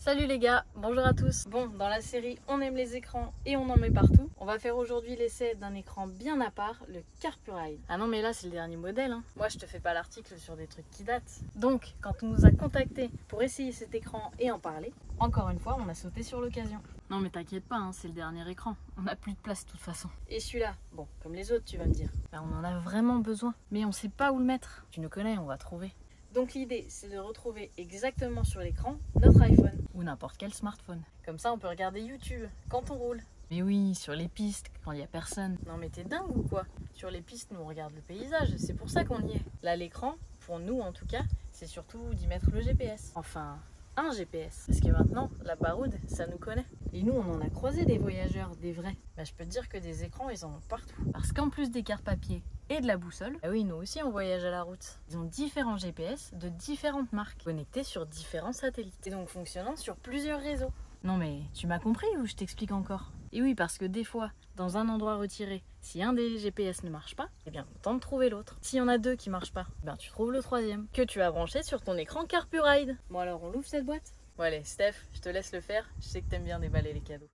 Salut les gars, bonjour à tous. Bon, dans la série On aime les écrans et on en met partout, on va faire aujourd'hui l'essai d'un écran bien à part, le Carpuride. Ah non mais là c'est le dernier modèle, hein. Moi je te fais pas l'article sur des trucs qui datent. Donc quand on nous a contactés pour essayer cet écran et en parler, encore une fois on a sauté sur l'occasion. Non mais t'inquiète pas, hein, c'est le dernier écran, on n'a plus de place de toute façon. Et celui-là, bon comme les autres tu vas me dire, bah, on en a vraiment besoin, mais on sait pas où le mettre. Tu nous connais, on va trouver. Donc l'idée, c'est de retrouver exactement sur l'écran notre iPhone ou n'importe quel smartphone. Comme ça, on peut regarder YouTube quand on roule. Mais oui, sur les pistes, quand il n'y a personne. Non mais t'es dingue ou quoi? Sur les pistes, nous on regarde le paysage, c'est pour ça qu'on y est. Là, l'écran, pour nous en tout cas, c'est surtout d'y mettre le GPS. Enfin, un GPS. Parce que maintenant, la baroude, ça nous connaît. Et nous, on en a croisé des voyageurs, des vrais. Bah, je peux te dire que des écrans, ils en ont partout. Parce qu'en plus des cartes papier et de la boussole, ah oui, nous aussi on voyage à la route. Ils ont différents GPS de différentes marques, connectés sur différents satellites et donc fonctionnant sur plusieurs réseaux. Non mais tu m'as compris ou je t'explique encore? Et oui, parce que des fois, dans un endroit retiré, si un des GPS ne marche pas, eh bien on tente de trouver l'autre. S'il y en a deux qui marchent pas, eh bien tu trouves le troisième, que tu as branché sur ton écran Carpuride. Bon alors on l'ouvre cette boîte? Bon allez Steph, je te laisse le faire, je sais que t'aimes bien déballer les cadeaux.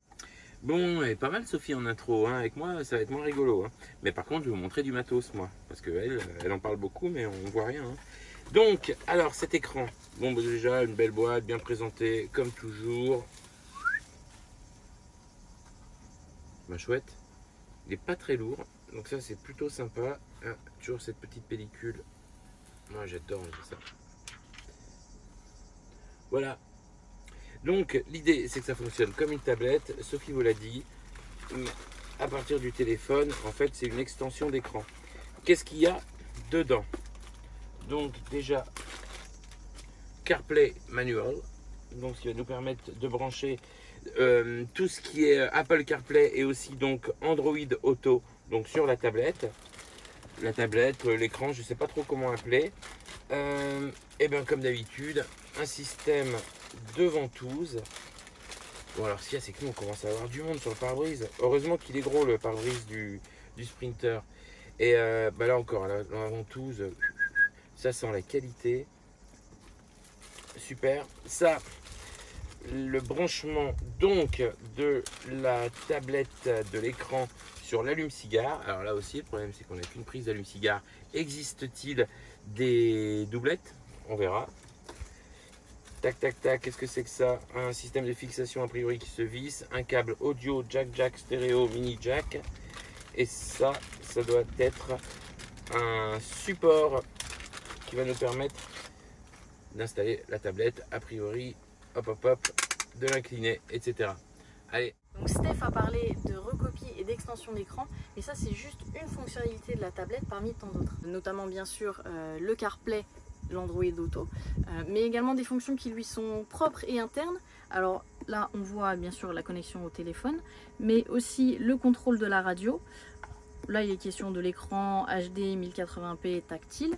Bon, et pas mal Sophie en intro, hein. Avec moi ça va être moins rigolo. Hein. Mais par contre je vais vous montrer du matos moi, parce qu'elle en parle beaucoup mais on voit rien. Hein. Donc, alors cet écran, bon bah, déjà une belle boîte, bien présentée, comme toujours. Bah chouette, il n'est pas très lourd, donc ça c'est plutôt sympa. Ah, toujours cette petite pellicule, moi j'adore ça. Voilà. Donc l'idée c'est que ça fonctionne comme une tablette, Sophie vous l'a dit, à partir du téléphone, en fait c'est une extension d'écran. Qu'est-ce qu'il y a dedans? Donc déjà CarPlay Manual, donc ce qui va nous permettre de brancher tout ce qui est Apple CarPlay et aussi donc Android Auto donc sur la tablette. L'écran, je ne sais pas trop comment appeler. Et bien comme d'habitude, un système de ventouse. Bon alors ce qu'il y a c'est que nous on commence à avoir du monde sur le pare-brise. Heureusement qu'il est gros le pare-brise du Sprinter. Et bah là encore, la ventouse, ça sent la qualité. Super. Ça, le branchement donc de la tablette de l'écran sur l'allume-cigare. Alors là aussi le problème c'est qu'on n'a qu'une prise d'allume-cigare. Existe-t-il des doublettes? On verra. Tac tac tac, qu'est-ce que c'est que ça? Un système de fixation a priori qui se visse, un câble audio jack stéréo mini jack, et ça doit être un support qui va nous permettre d'installer la tablette a priori, hop hop hop, de l'incliner, etc. Allez. Donc Steph a parlé de recopie et d'extension d'écran, et ça c'est juste une fonctionnalité de la tablette parmi tant d'autres, notamment bien sûr le CarPlay, l'Android Auto, mais également des fonctions qui lui sont propres et internes. Alors là on voit bien sûr la connexion au téléphone, mais aussi le contrôle de la radio. Là il est question de l'écran HD 1080p tactile,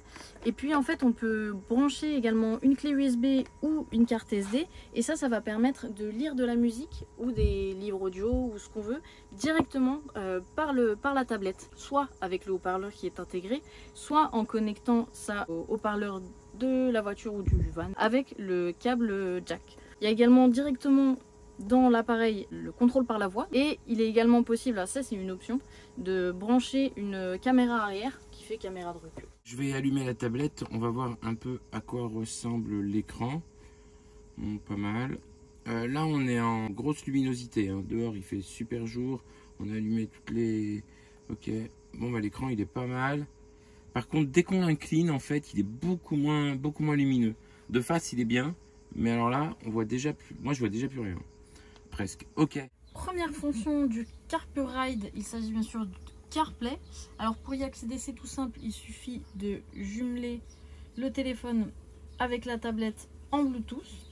et puis en fait on peut brancher également une clé USB ou une carte SD, et ça va permettre de lire de la musique ou des livres audio ou ce qu'on veut directement par la tablette, soit avec le haut-parleur qui est intégré, soit en connectant ça au haut-parleur de la voiture ou du van avec le câble jack. Il y a également directement dans l'appareil le contrôle par la voix, et il est également possible, ça c'est une option, de brancher une caméra arrière qui fait caméra de recul. Je vais allumer la tablette, on va voir un peu à quoi ressemble l'écran. Bon, pas mal. Là on est en grosse luminosité, hein. Dehors il fait super jour, on a allumé toutes les... Ok, bon bah l'écran il est pas mal. Par contre dès qu'on l'incline en fait il est beaucoup moins lumineux. De face il est bien, mais alors là on voit déjà plus... Moi je vois déjà plus rien. Presque. Ok. Première fonction du Carpuride, il s'agit bien sûr du CarPlay. Alors pour y accéder c'est tout simple, il suffit de jumeler le téléphone avec la tablette en Bluetooth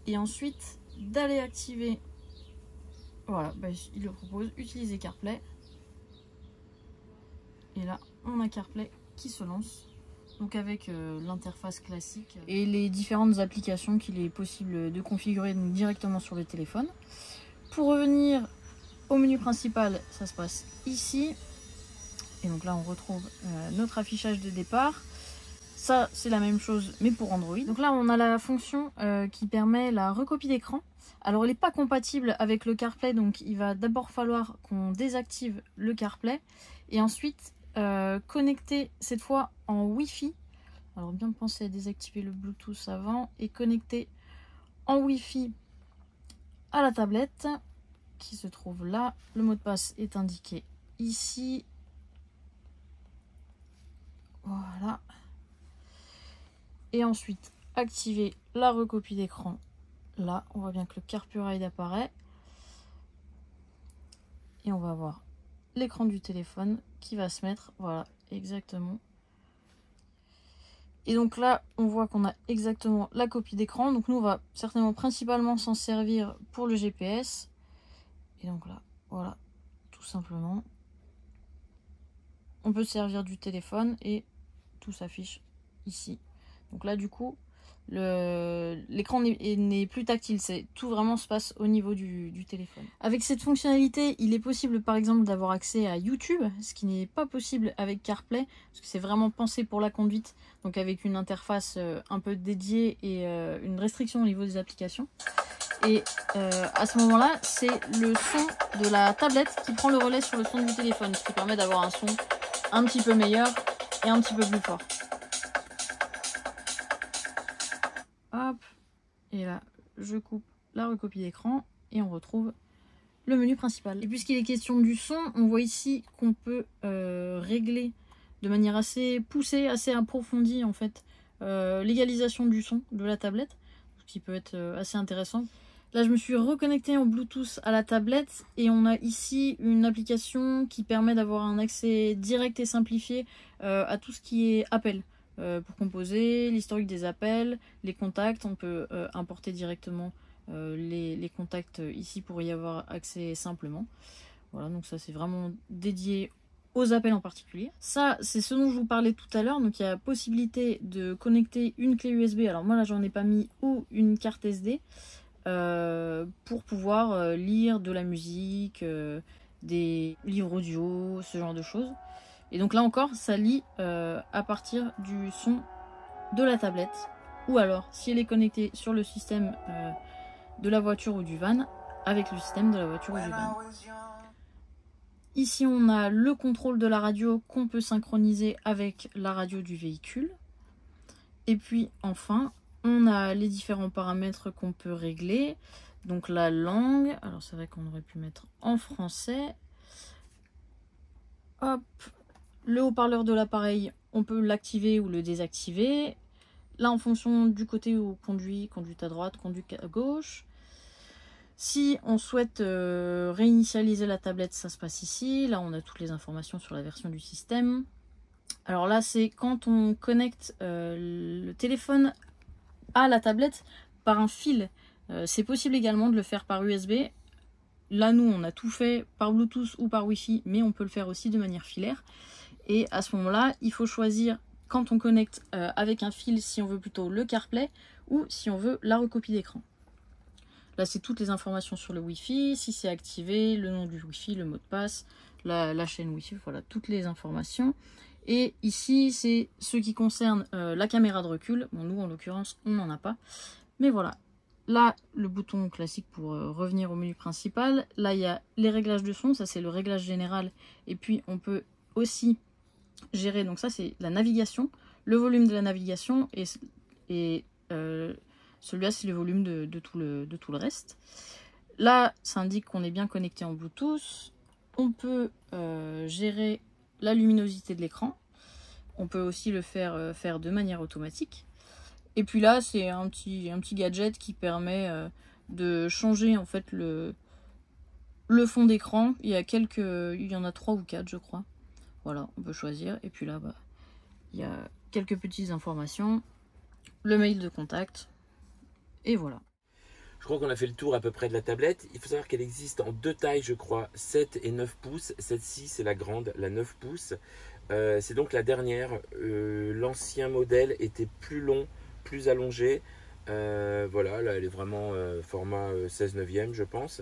et ensuite d'aller activer, voilà, bah, il le propose, utiliser CarPlay, et là on a CarPlay qui se lance. Donc avec l'interface classique et les différentes applications qu'il est possible de configurer directement sur le téléphone. Pour revenir au menu principal, ça se passe ici. Et donc là on retrouve notre affichage de départ. ça c'est la même chose mais pour Android. Donc là on a la fonction qui permet la recopie d'écran. Alors elle n'est pas compatible avec le CarPlay, donc il va d'abord falloir qu'on désactive le CarPlay et ensuite connecter cette fois en Wi-Fi. Alors bien penser à désactiver le Bluetooth avant et connecter en Wi-Fi à la tablette qui se trouve là. Le mot de passe est indiqué ici. Voilà. Et ensuite activer la recopie d'écran. Là, on voit bien que le CarPuride apparaît. Et on va voir l'écran du téléphone qui va se mettre. Voilà, exactement. Et donc là, on voit qu'on a exactement la copie d'écran. Donc nous, on va certainement principalement s'en servir pour le GPS. Et donc là, voilà, tout simplement. On peut se servir du téléphone et tout s'affiche ici. Donc là, du coup, l'écran n'est plus tactile, tout vraiment se passe au niveau du téléphone. Avec cette fonctionnalité, il est possible par exemple d'avoir accès à YouTube, ce qui n'est pas possible avec CarPlay, parce que c'est vraiment pensé pour la conduite, donc avec une interface un peu dédiée et une restriction au niveau des applications. Et à ce moment-là, c'est le son de la tablette qui prend le relais sur le son du téléphone, ce qui permet d'avoir un son un petit peu meilleur et un petit peu plus fort. Hop, et là, je coupe la recopie d'écran et on retrouve le menu principal. Et puisqu'il est question du son, on voit ici qu'on peut régler de manière assez poussée, assez approfondie en fait, l'égalisation du son de la tablette, ce qui peut être assez intéressant. Là, je me suis reconnectée en Bluetooth à la tablette et on a ici une application qui permet d'avoir un accès direct et simplifié à tout ce qui est appel. Pour composer, l'historique des appels, les contacts, on peut importer directement les contacts ici pour y avoir accès simplement. Voilà, donc ça c'est vraiment dédié aux appels en particulier. Ça, c'est ce dont je vous parlais tout à l'heure, donc il y a possibilité de connecter une clé USB, alors moi là j'en ai pas mis, ou une carte SD, pour pouvoir lire de la musique, des livres audio, ce genre de choses. Et donc là encore, ça lit à partir du son de la tablette. Ou alors, si elle est connectée sur le système de la voiture ou du van, avec le système de la voiture ou du van. Ici, on a le contrôle de la radio qu'on peut synchroniser avec la radio du véhicule. Et puis enfin, on a les différents paramètres qu'on peut régler. Donc la langue, alors c'est vrai qu'on aurait pu mettre en français. Hop. Le haut-parleur de l'appareil, on peut l'activer ou le désactiver. Là, en fonction du côté où on conduit, conduite à droite, conduite à gauche. Si on souhaite réinitialiser la tablette, ça se passe ici. Là, on a toutes les informations sur la version du système. Alors là, c'est quand on connecte le téléphone à la tablette par un fil. C'est possible également de le faire par USB. Là, nous, on a tout fait par Bluetooth ou par Wi-Fi, mais on peut le faire aussi de manière filaire. Et à ce moment-là, il faut choisir quand on connecte avec un fil si on veut plutôt le CarPlay ou si on veut la recopie d'écran. Là, c'est toutes les informations sur le Wi-Fi, si c'est activé, le nom du Wi-Fi, le mot de passe, la chaîne Wi-Fi, voilà, toutes les informations. Et ici, c'est ce qui concerne la caméra de recul. Bon, nous, en l'occurrence, on n'en a pas. Mais voilà. Là, le bouton classique pour revenir au menu principal. Là, il y a les réglages de son. Ça, c'est le réglage général. Et puis, on peut aussi gérer. Donc ça, c'est la navigation. Le volume de la navigation. Et celui-là, c'est le volume de tout le reste. Là, ça indique qu'on est bien connecté en Bluetooth. On peut gérer la luminosité de l'écran. On peut aussi le faire de manière automatique. Et puis là, c'est un petit gadget qui permet de changer en fait le fond d'écran. Il y en a 3 ou 4, je crois. Voilà, on peut choisir. Et puis là, il y a quelques petites informations. Le mail de contact. Et voilà. Je crois qu'on a fait le tour à peu près de la tablette. Il faut savoir qu'elle existe en 2 tailles, je crois, 7 et 9 pouces. Celle-ci, c'est la grande, la 9 pouces. C'est donc la dernière. L'ancien modèle était plus long, plus allongé. Voilà, là, elle est vraiment format 16/9, je pense.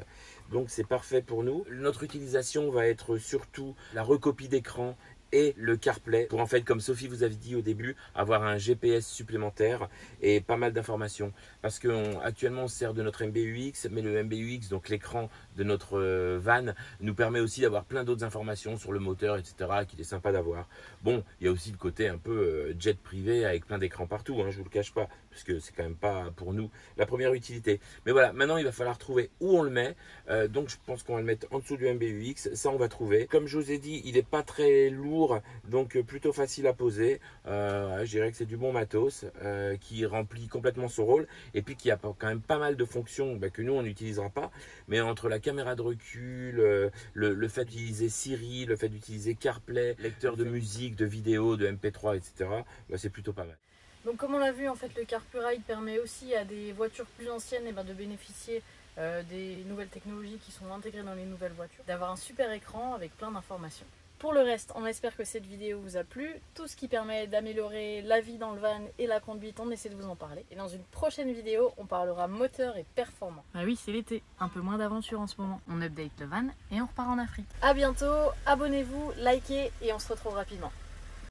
Donc, c'est parfait pour nous. Notre utilisation va être surtout la recopie d'écran et le CarPlay pour en fait, comme Sophie vous avait dit au début, avoir un GPS supplémentaire et pas mal d'informations. Parce qu'actuellement on se sert de notre MBUX, mais le MBUX, donc l'écran de notre van, nous permet aussi d'avoir plein d'autres informations sur le moteur, etc. qu'il est sympa d'avoir. Bon, il y a aussi le côté un peu jet privé avec plein d'écrans partout, hein, je vous le cache pas, parce que c'est quand même pas pour nous la première utilité. Mais voilà, maintenant il va falloir trouver où on le met. Donc je pense qu'on va le mettre en dessous du MBUX, ça on va trouver. Comme je vous ai dit, il n'est pas très lourd, donc plutôt facile à poser. Je dirais que c'est du bon matos qui remplit complètement son rôle et puis qui a quand même pas mal de fonctions que nous on n'utilisera pas. Mais entre la caméra de recul, le fait d'utiliser Siri, le fait d'utiliser CarPlay, lecteur de musique, de vidéo, de MP3, etc. C'est plutôt pas mal. Donc comme on l'a vu, en fait, le CarPluride permet aussi à des voitures plus anciennes de bénéficier des nouvelles technologies qui sont intégrées dans les nouvelles voitures, d'avoir un super écran avec plein d'informations. Pour le reste, on espère que cette vidéo vous a plu. Tout ce qui permet d'améliorer la vie dans le van et la conduite, on essaie de vous en parler. Et dans une prochaine vidéo, on parlera moteur et performance. Ah oui, c'est l'été, un peu moins d'aventure en ce moment. On update le van et on repart en Afrique. A bientôt, abonnez-vous, likez et on se retrouve rapidement.